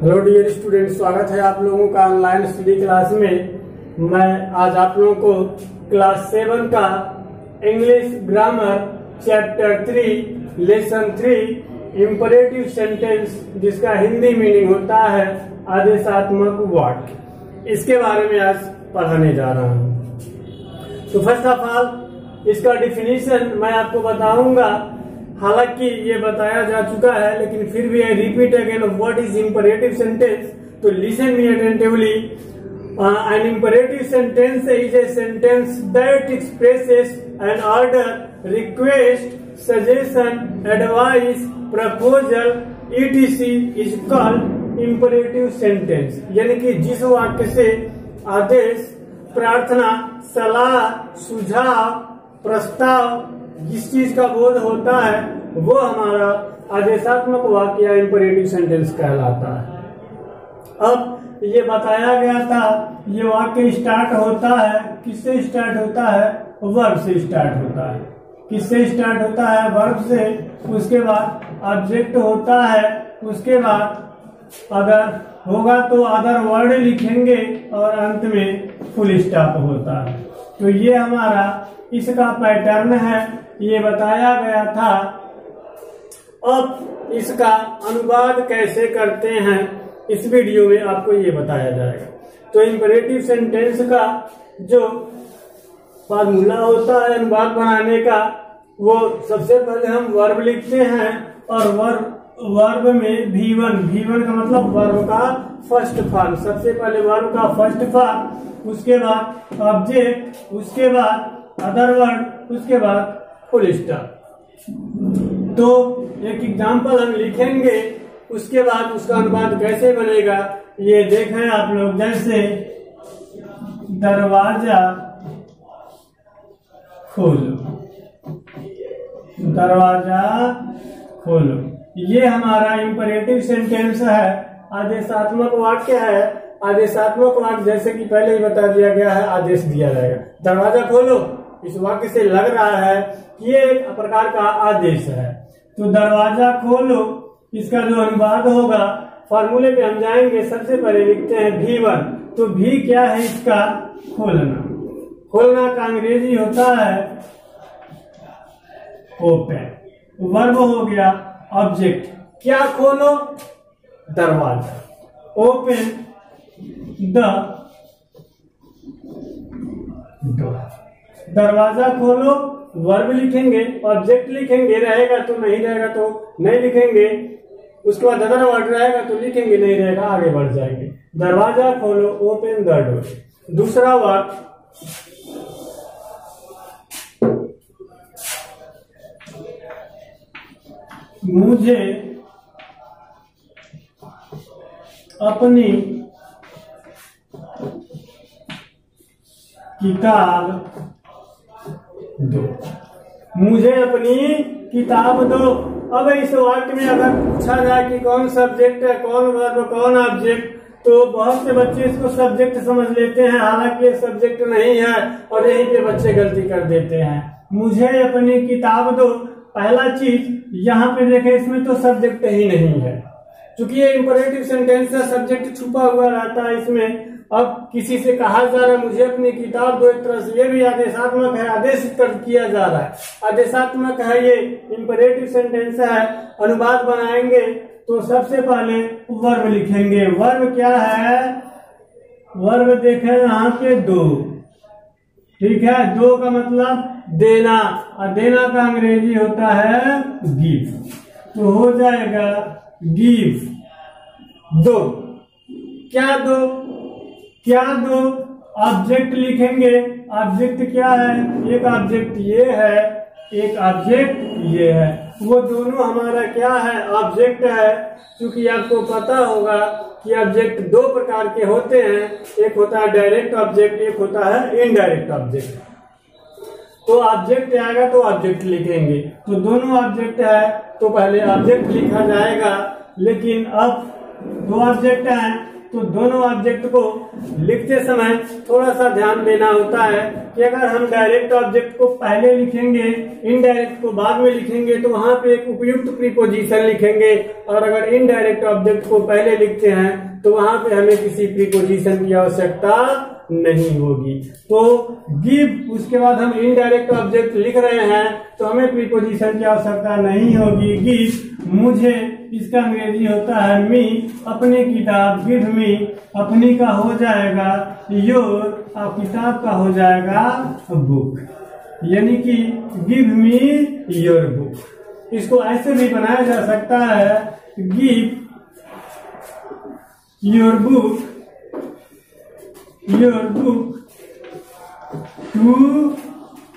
Hello dear student, स्वागत है आप लोगों का ऑनलाइन स्टडी क्लास में। मैं आज आप लोगों को क्लास 7 का English grammar chapter 3 lesson 3 imperative sentence, जिसका हिंदी मीनिंग होता है आदेशात्मक वाक्य, इसके बारे में आज पढ़ाने जा रहा हूँ। तो फर्स्ट ऑफ ऑल इसका डिफिनीशन मैं आपको बताऊंगा। हालांकि ये बताया जा चुका है, लेकिन फिर भी I repeat again what is imperative sentence. तो listen me attentively. An imperative sentence is a sentence that expresses an order, request, suggestion, advice, proposal etc is called imperative sentence. यानी कि जिस वाक्य से आदेश, प्रार्थना, सलाह, सुझाव, प्रस्ताव, जिस चीज का बोध होता है वो हमारा आदेशात्मक वाक्य या इंपरेटिव सेंटेंस कहलाता है। अब ये बताया गया था, ये वाक्य स्टार्ट होता है, किससे स्टार्ट होता है? वर्ब से स्टार्ट होता है। किससे स्टार्ट होता है? वर्ब से। उसके बाद ऑब्जेक्ट होता है, उसके बाद अगर होगा तो अदर वर्ड लिखेंगे और अंत में फुल स्टॉप होता है। तो ये हमारा इसका पैटर्न है, ये बताया गया था। अब इसका अनुवाद कैसे करते हैं इस वीडियो में आपको ये बताया जाएगा। तो इंपरेटिव सेंटेंस का जो फार्मूला होता है अनुवाद बनाने का, वो सबसे पहले हम वर्ब लिखते हैं और वर्ब में V1 का मतलब वर्ब का फर्स्ट फॉर्म। सबसे पहले वर्ब का फर्स्ट फॉर्म, उसके बाद ऑब्जेक्ट, उसके बाद अदर वर्ड, उसके बाद फुल स्टॉप। तो एक एग्जांपल हम लिखेंगे, उसके बाद उसका अनुवाद कैसे बनेगा ये देखें आप लोग। जैसे दरवाजा खोलो, दरवाजा खोलो, ये हमारा इंपरेटिव सेंटेंस है, आदेशात्मक वाक्य है। आदेशात्मक वाक्य जैसे कि पहले ही बता दिया गया है, आदेश दिया जाएगा। दरवाजा खोलो, इस वाक्य से लग रहा है कि ये एक प्रकार का आदेश है। तो दरवाजा खोलो, इसका जो अनुवाद होगा, फॉर्मूले पे हम जाएंगे। सबसे पहले लिखते हैं V1। तो V क्या है इसका? खोलना। खोलना का अंग्रेजी होता है ओपन। वर्ब हो गया ऑब्जेक्ट, क्या खोलो? दरवाजा। Open the door. दरवाजा खोलो, वर्ब लिखेंगे, ऑब्जेक्ट लिखेंगे, रहेगा तो नहीं, रहेगा तो नहीं लिखेंगे। उसके बाद अदर वर्ड रहेगा तो लिखेंगे, नहीं रहेगा आगे बढ़ जाएंगे। दरवाजा खोलो, ओपन द डोर। दूसरा वाक्य, मुझे अपनी किताब दो। मुझे अपनी किताब दो। अब इस वाक्य में अगर पूछा जाए कि कौन सब्जेक्ट है, कौन वर्ब, कौन ऑब्जेक्ट, तो बहुत से बच्चे इसको सब्जेक्ट समझ लेते हैं, हालांकि ये सब्जेक्ट नहीं है और यहीं पे बच्चे गलती कर देते हैं। मुझे अपनी किताब दो, पहला चीज यहाँ पे देखें, इसमें तो सब्जेक्ट ही नहीं है, क्योंकि ये इंपरेटिव सेंटेंस है, सब्जेक्ट छुपा हुआ रहता है इसमें। अब किसी से कहा जा रहा है मुझे अपनी किताब दो, एक तरह से ये भी आदेशात्मक है, आदेश किया जा रहा है, आदेशात्मक है, ये इंपरेटिव सेंटेंस है। अनुवाद बनाएंगे तो सबसे पहले वर्ब लिखेंगे। वर्ब क्या है? वर्ब देखें यहाँ पे दो, ठीक है। दो का मतलब देना, और देना का अंग्रेजी होता है गिव। तो हो जाएगा गिव, दो। क्या दो? क्या दो? ऑब्जेक्ट लिखेंगे। ऑब्जेक्ट क्या है? एक ऑब्जेक्ट ये है, एक ऑब्जेक्ट ये है। वो दोनों हमारा क्या है? ऑब्जेक्ट है। क्योंकि आपको पता होगा कि ऑब्जेक्ट दो प्रकार के होते हैं, एक होता है डायरेक्ट ऑब्जेक्ट, एक होता है इनडायरेक्ट ऑब्जेक्ट। तो ऑब्जेक्ट आएगा तो ऑब्जेक्ट लिखेंगे। तो दोनों ऑब्जेक्ट है तो पहले ऑब्जेक्ट लिखा जाएगा। लेकिन अब दो ऑब्जेक्ट हैं तो दोनों ऑब्जेक्ट को लिखते समय थोड़ा सा ध्यान देना होता है कि अगर हम डायरेक्ट ऑब्जेक्ट को पहले लिखेंगे, इनडायरेक्ट को बाद में लिखेंगे, तो वहां पे एक उपयुक्त प्रीपोजिशन लिखेंगे, और अगर इनडायरेक्ट ऑब्जेक्ट को पहले लिखते हैं तो वहां पे हमें किसी प्रीपोजिशन की आवश्यकता नहीं होगी। तो गिव, उसके बाद हम इनडायरेक्ट ऑब्जेक्ट लिख रहे हैं तो हमें प्रीपोजिशन की आवश्यकता नहीं होगी। गिव मुझे, इसका अंग्रेजी होता है मी, अपनी किताब, गिव मी, अपनी का हो जाएगा योर, और किताब का हो जाएगा बुक, यानी कि गिव मी योर बुक। इसको ऐसे भी बनाया जा सकता है, give your book to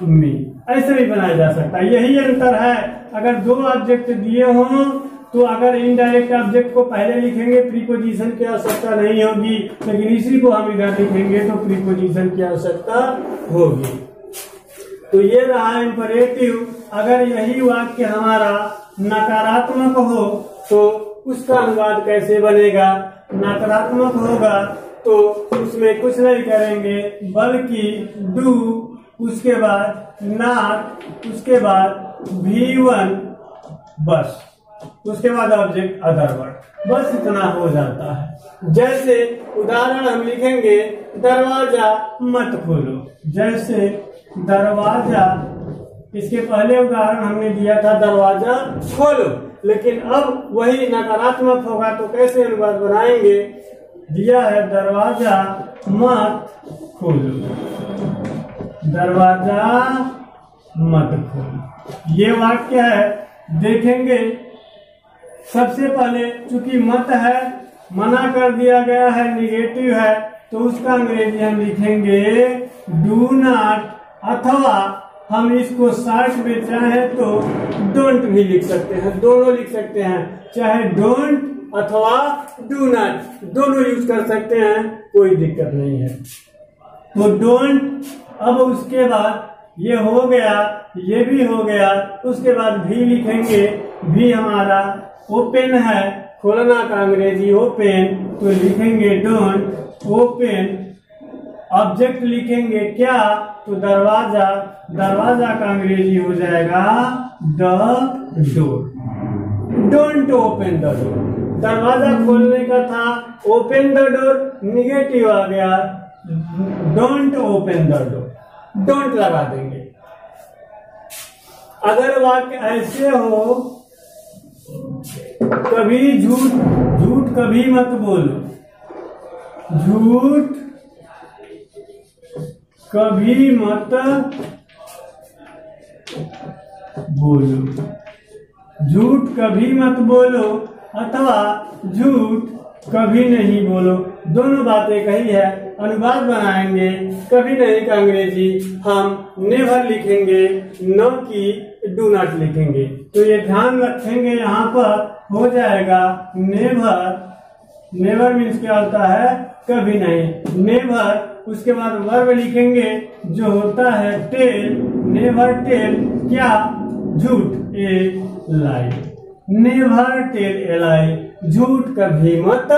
me, ऐसे भी बनाया जा सकता है। यही अंतर है। अगर दो ऑब्जेक्ट दिए हों तो अगर इनडायरेक्ट ऑब्जेक्ट को पहले लिखेंगे प्रीपोजिशन की आवश्यकता नहीं होगी, लेकिन इसी को हम इधर लिखेंगे तो प्रीपोजिशन की आवश्यकता होगी। तो ये रहा इंपरेटिव। अगर यही वाक्य हमारा नकारात्मक हो तो उसका अनुवाद कैसे बनेगा? नकारात्मक होगा तो उसमें कुछ नहीं करेंगे बल्कि डू, उसके बाद नॉट, उसके बाद V1, बस, उसके बाद ऑब्जेक्ट अदर वर्ड, बस इतना हो जाता है। जैसे उदाहरण हम लिखेंगे, दरवाजा मत खोलो। जैसे दरवाजा, इसके पहले उदाहरण हमने दिया था दरवाजा खोलो, लेकिन अब वही नकारात्मक होगा तो कैसे अनुवाद बनाएंगे? दिया है दरवाजा मत खोलो, दरवाजा मत खोलो। ये वाक्य है, देखेंगे सबसे पहले चूंकि मत है, मना कर दिया गया है, निगेटिव है, तो उसका अंग्रेजी हम लिखेंगे डू नॉट, अथवा हम इसको शॉर्ट में चाहे तो डोंट भी लिख सकते हैं, दोनों लिख सकते हैं, चाहे डोंट अथवा डू नॉट, दोनों यूज कर सकते हैं, कोई दिक्कत नहीं है। तो डोंट, अब उसके बाद ये हो गया, ये भी हो गया, उसके बाद भी लिखेंगे। भी हमारा ओपन है, खोलना का अंग्रेजी ओपन, तो लिखेंगे डोंट ओपन। ऑब्जेक्ट लिखेंगे क्या? तो दरवाजा, दरवाजा का अंग्रेजी हो जाएगा the door, don't open the door. दरवाजा खोलने का था, ओपन द डोर निगेटिव आ गया, don't open the door, don't लगा देंगे। अगर वाक्य ऐसे हो, कभी झूठ, झूठ कभी मत बोलो, झूठ कभी मत बोलो, झूठ कभी मत बोलो, अथवा झूठ कभी नहीं बोलो, दोनों बातें कही है। अनुवाद बनाएंगे, कभी नहीं का अंग्रेजी हम नेवर लिखेंगे, न कि डू नॉट लिखेंगे। तो ये ध्यान रखेंगे, यहाँ पर हो जाएगा नेवर, नेवर मीन्स क्या होता है? कभी नहीं, नेवर। उसके बाद वर्ब लिखेंगे जो होता है टेल, नेवर टेल क्या? झूठ, ए लाई, नेवर टेल ए लाई, झूठ कभी मत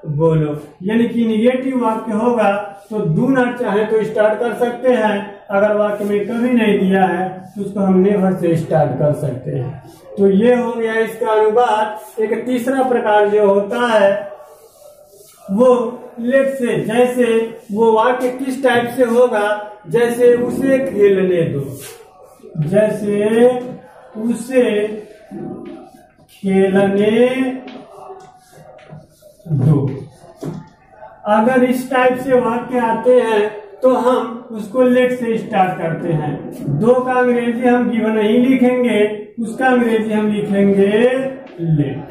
बोलो। यानी कि निगेटिव वाक्य होगा तो डू नॉट चाहे तो स्टार्ट कर सकते हैं, अगर वाक्य में कभी नहीं दिया है तो उसको हम नेवर से स्टार्ट कर सकते हैं। तो ये हो गया इसका अनुवाद। एक तीसरा प्रकार जो होता है वो लेट से, जैसे वो वाक्य किस टाइप से होगा? जैसे उसे खेलने दो, जैसे उसे खेलने दो। अगर इस टाइप से वाक्य आते हैं तो हम उसको लेट से स्टार्ट करते हैं। दो का अंग्रेजी हम गिवन नहीं लिखेंगे, उसका अंग्रेजी हम लिखेंगे लेट,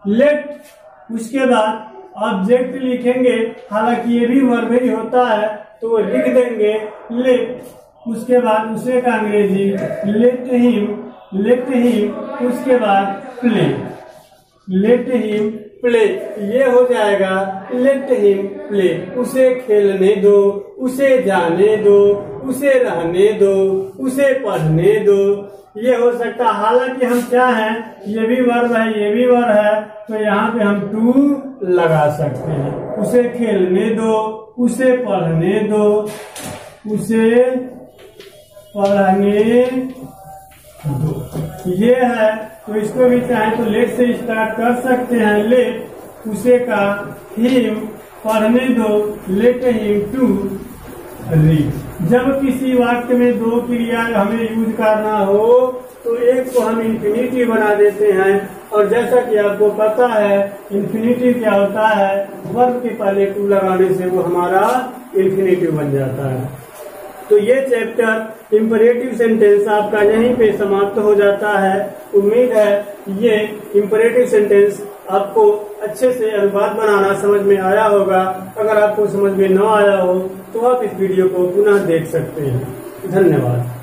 लेट। उसके बाद ऑब्जेक्ट लिखेंगे, हालांकि ये भी वर्ब ही होता है तो वो लिख देंगे लेट। उसके बाद उसे का अंग्रेजी लेट हिम, लेट हिम। उसके बाद प्ले, लेट हिम प्ले, ये हो जाएगा लेट हिम प्ले। उसे खेलने दो, उसे जाने दो, उसे रहने दो, उसे पढ़ने दो। ये हो सकता है। हालांकि हम क्या है, ये भी वर्ब है, ये भी वर्ब है, तो यहाँ पे हम टू लगा सकते हैं। उसे खेलने दो, उसे पढ़ने दो, उसे पढ़ने दो, ये है। तो इसको भी चाहे तो लेट से स्टार्ट कर सकते हैं। लेट उसे का हिम पढ़ने दो, लेट हिम टू रीड। जब किसी वाक्य में दो क्रिया हमें यूज करना हो तो एक को हम इन्फिनिटिव बना देते हैं, और जैसा कि आपको पता है इन्फिनिटिव क्या होता है, वर्ब के पहले टू लगाने से वो हमारा इन्फिनिटिव बन जाता है। तो ये चैप्टर इंपरेटिव सेंटेंस आपका यहीं पे समाप्त हो जाता है। उम्मीद है ये इंपरेटिव सेंटेंस आपको अच्छे से अनुवाद बनाना समझ में आया होगा। अगर आपको समझ में न आया हो तो आप इस वीडियो को पुनः देख सकते हैं। धन्यवाद।